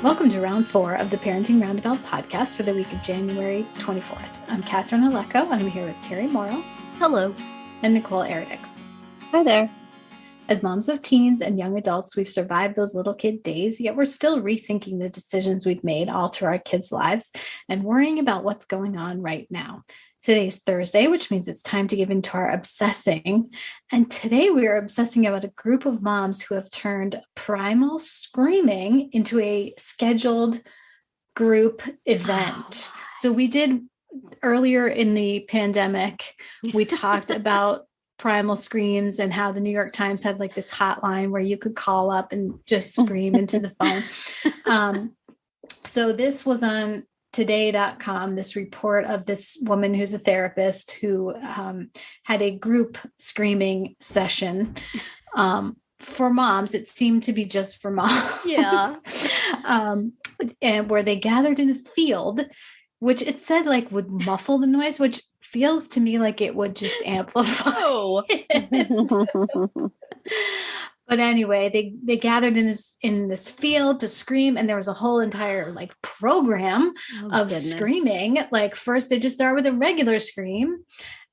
Welcome to round 4 of the Parenting Roundabout podcast for the week of January 24th. I'm Catherine Alecko, and I'm here with Terry Morrow. Hello. And Nicole Eridix. Hi there. As moms of teens and young adults, we've survived those little kid days, yet we're still rethinking the decisions we've made all through our kids' lives and worrying about what's going on right now. Today's Thursday, which means it's time to give into our obsessing. And today we are obsessing about a group of moms who have turned primal screaming into a scheduled group event. So we did earlier in the pandemic, we talked about primal screams and how the New York Times had like this hotline where you could call up and just scream into the phone. So this was on today.com, this report of this woman who's a therapist who had a group screaming session for moms. It seemed to be just for moms. Yeah. And where they gathered in a field, which it said like would muffle the noise, which feels to me like it would just amplify. Oh. But anyway, they gathered in this field to scream, and there was a whole entire like program of screaming. Like first they just start with a regular scream,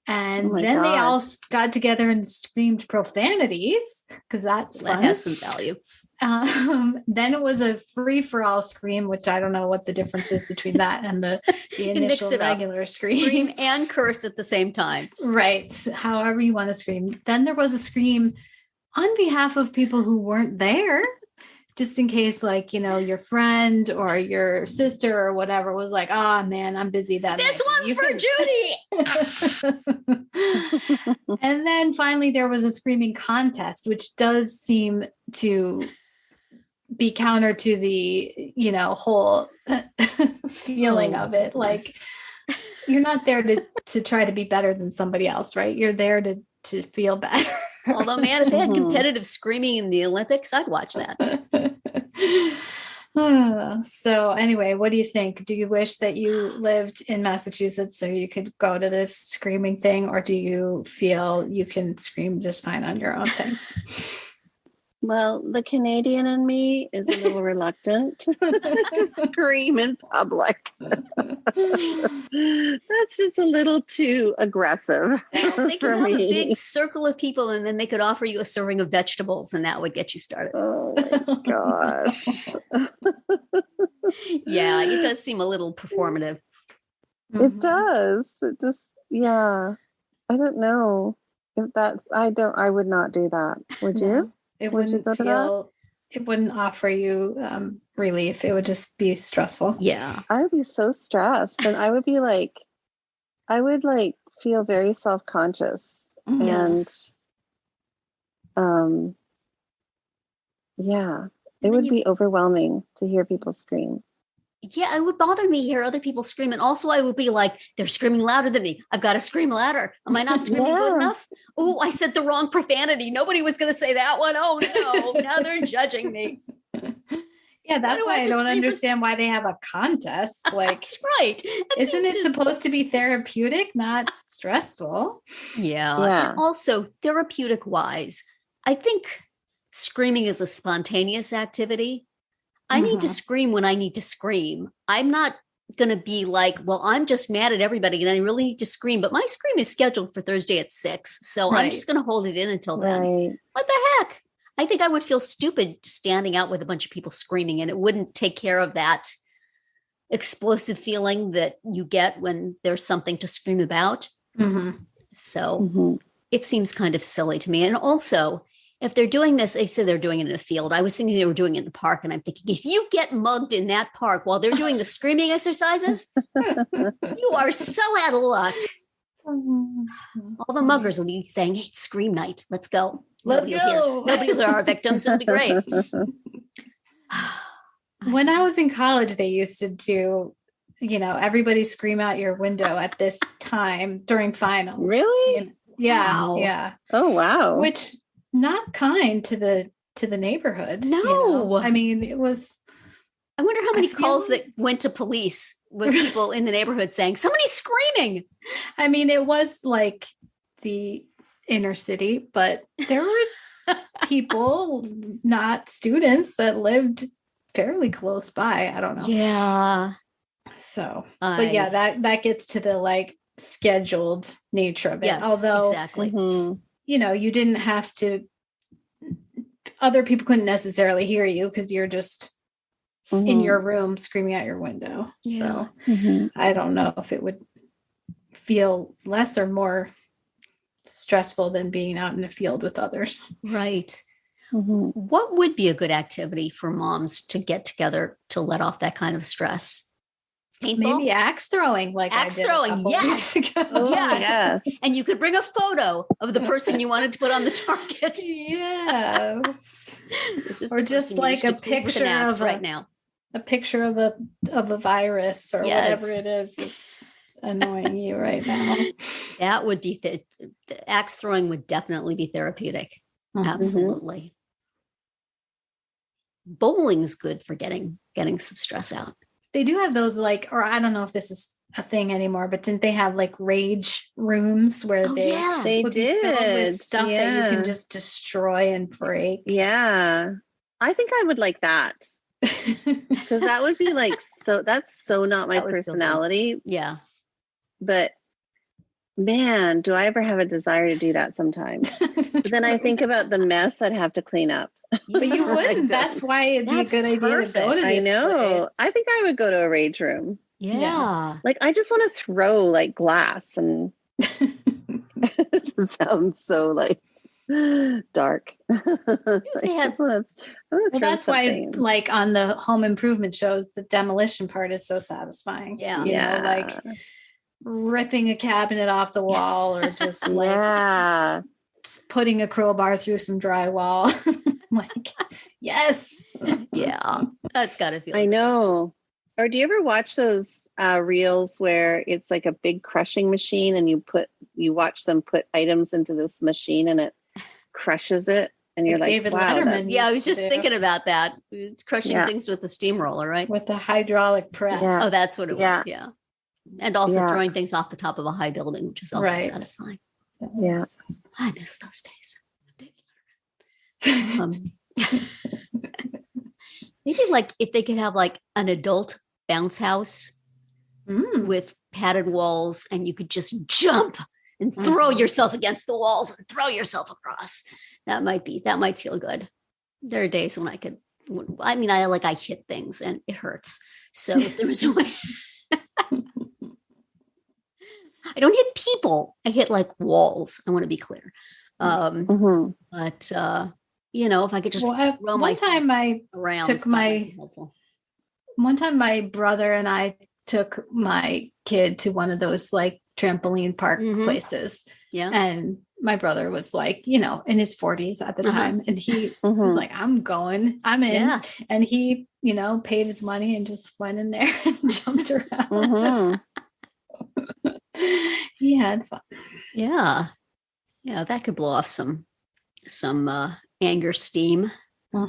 and then they all got together and screamed profanities because that's fun. That has some value. Then it was a free-for-all scream, which I don't know what the difference is between that and the initial regular scream. Scream and curse at the same time. Right. However you want to scream. Then there was a scream on behalf of people who weren't there, just in case, like, you know, your friend or your sister or whatever was like, oh man, I'm busy that This one's for Judy. And then finally there was a screaming contest, which does seem to be counter to the, you know, whole feeling of it. Like you're not there to try to be better than somebody else, right? You're there to feel better. Although, man, if they had competitive screaming in the Olympics, I'd watch that. So anyway, what do you think? Do you wish that you lived in Massachusetts so you could go to this screaming thing, or do you feel you can scream just fine on your own things? Well, the Canadian in me is a little reluctant to scream in public. That's just a little too aggressive. They could have a big circle of people, and then they could offer you a serving of vegetables, and that would get you started. Oh my gosh. Yeah, it does seem a little performative. It does. It just, yeah. I don't know if I would not do that. Would you? It wouldn't it wouldn't offer you relief. It would just be stressful. Yeah. I would be so stressed, and I would feel very self-conscious. Yes. And yeah, it would be overwhelming to hear people scream. Yeah, it would bother me to hear other people scream. And also I would be like, they're screaming louder than me. I've got to scream louder. Am I not screaming good enough? Oh, I said the wrong profanity. Nobody was going to say that one. Oh no, now they're judging me. Yeah, that's why I don't understand why they have a contest. Like, that's right. Isn't it supposed to be therapeutic, not stressful? Yeah. And also, therapeutic wise, I think screaming is a spontaneous activity. I need to scream when I need to scream. I'm not going to be like, well, I'm just mad at everybody and I really need to scream. But my scream is scheduled for Thursday at 6. So I'm just going to hold it in until then. Right. What the heck? I think I would feel stupid standing out with a bunch of people screaming, and it wouldn't take care of that explosive feeling that you get when there's something to scream about. So it seems kind of silly to me. And also, if they're doing this, they say they're doing it in a field. I was thinking they were doing it in the park, and I'm thinking, if you get mugged in that park while they're doing the screaming exercises, you are so out of luck. All the muggers will be saying, hey, it's scream night. Let's go. Nobody will hear our victims. It'll be great. When I was in college, they used to do, you know, everybody scream out your window at this time during finals. Really? Yeah. Wow. Yeah. Oh, wow. Which not kind to the neighborhood. No. You know? I mean, it was. I wonder how many calls that went to police with people in the neighborhood saying, somebody's screaming. I mean, it was like the inner city, but there were people, not students, that lived fairly close by. I don't know. Yeah. So, but yeah, that gets to the like scheduled nature of it. Yes, Although, exactly. you know, you didn't have to, other people couldn't necessarily hear you because you're just in your room screaming out your window. Yeah. So I don't know if it would feel less or more stressful than being out in the field with others. Right. What would be a good activity for moms to get together to let off that kind of stress? Paintball? Maybe axe throwing, like axe I did throwing. a couple Yes. weeks ago. Oh, Yes. And you could bring a photo of the person you wanted to put on the target. Yes. This is Or just like a picture of right now. A picture of a virus or whatever it is that's annoying you right now. That would be the axe throwing would definitely be therapeutic. Absolutely. Bowling's good for getting some stress out. They do have those like, or I don't know if this is a thing anymore, but didn't they have like rage rooms where they would did be filled with stuff that you can just destroy and break? Yeah. I think I would like that. Because that would be like, that's so not my personality. Yeah. But man, do I ever have a desire to do that sometimes. But then I think about the mess I'd have to clean up. But you wouldn't. That's why it'd be a good idea to go to this I know. place. I think I would go to a rage room. Yeah. Like, I just want to throw like glass and it just sounds so like dark. That's why like on the home improvement shows, the demolition part is so satisfying. Yeah. You know, like ripping a cabinet off the wall or just like putting a crowbar through some drywall. Like, yes. Yeah. That's gotta feel I know. Or do you ever watch those reels where it's like a big crushing machine and you watch them put items into this machine and it crushes it and you're like David wow, Letterman. Yeah, I was just thinking about that. It's crushing things with the steamroller, right? With the hydraulic press. Oh, that's what it was. Yeah. And also throwing things off the top of a high building, which is also satisfying. Yeah. I miss those days. Maybe like if they could have like an adult bounce house with padded walls and you could just jump and throw yourself against the walls and throw yourself across. That might feel good. There are days when I hit things and it hurts. So if there was a way, I don't hit people. I hit like walls. I want to be clear. But if I could just throw myself around. One time my brother and I took my kid to one of those like trampoline park places. Yeah. And my brother was like, in his 40s at the time. And he was like, I'm in. Yeah. And he, paid his money and just went in there and jumped around. He had fun. Yeah. Yeah. That could blow off some anger steam. I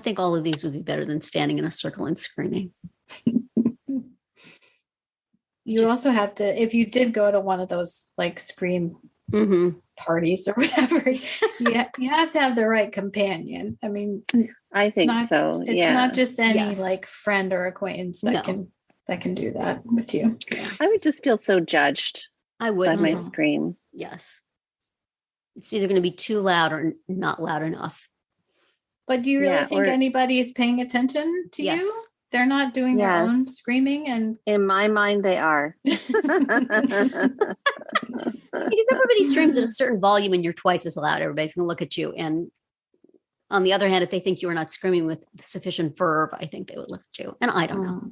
think all of these would be better than standing in a circle and screaming. You also have to, if you did go to one of those like scream parties or whatever, you have to have the right companion. I mean, I think so. It's not just any like friend or acquaintance that can do that with you. I would just feel so judged. I would by my scream. Yes. It's either going to be too loud or not loud enough. But do you really think anybody is paying attention to you? They're not doing their own screaming? And in my mind, they are. If everybody screams at a certain volume and you're twice as loud, everybody's going to look at you. And on the other hand, if they think you are not screaming with sufficient verve, I think they would look at you. And I don't know.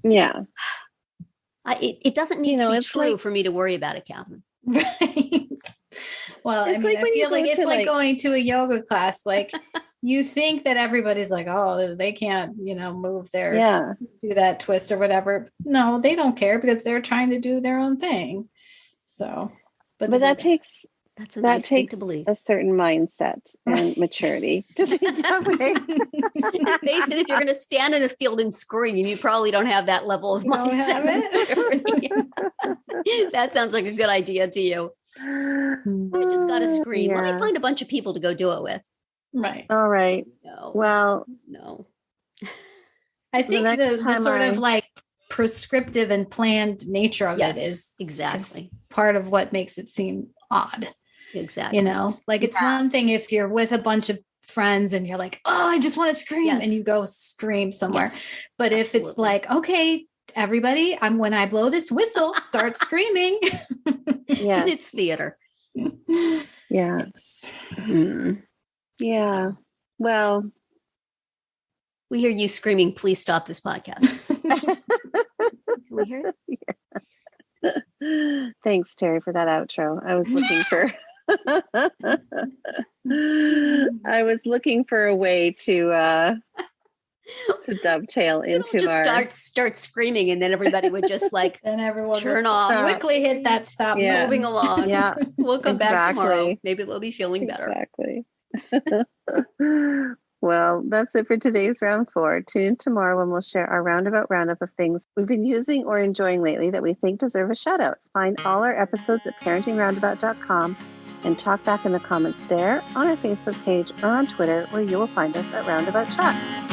Yeah. It doesn't need to be true for me to worry about it, Catherine. Right. Well, I feel like it's like going to a yoga class. Like you think that everybody's like, oh, they can't, move their, do that twist or whatever. No, they don't care because they're trying to do their own thing. So, but that takes nice thing to believe. A certain mindset and maturity to think that way. Face it, if you're going to stand in a field and scream, you probably don't have that level of mindset. That sounds like a good idea to you. I just got to scream. Let me find a bunch of people to go do it with. Right. All right. No. Well, no. I think the time sort of like prescriptive and planned nature of it is exactly part of what makes it seem odd. Exactly. You know, like it's one thing if you're with a bunch of friends and you're like, oh, I just want to scream, and you go scream somewhere. Yes, but if it's like, okay, everybody, when I blow this whistle, start screaming. Yes. And it's theater. Yes. Mm. Yeah. Well, we hear you screaming, please stop this podcast. Can we hear it? Thanks, Terry, for that outro. I was looking for I was looking for a way to dovetail into just start screaming, and then everybody would just like and everyone turn off, quickly hit that stop. Moving along. Yeah, we'll come back tomorrow. Maybe they'll be feeling better. Exactly. Well, that's it for today's round 4. Tune in tomorrow when we'll share our roundabout roundup of things we've been using or enjoying lately that we think deserve a shout out. Find all our episodes at parentingroundabout.com and talk back in the comments there, on our Facebook page, or on Twitter, where you will find us at Roundabout Chat.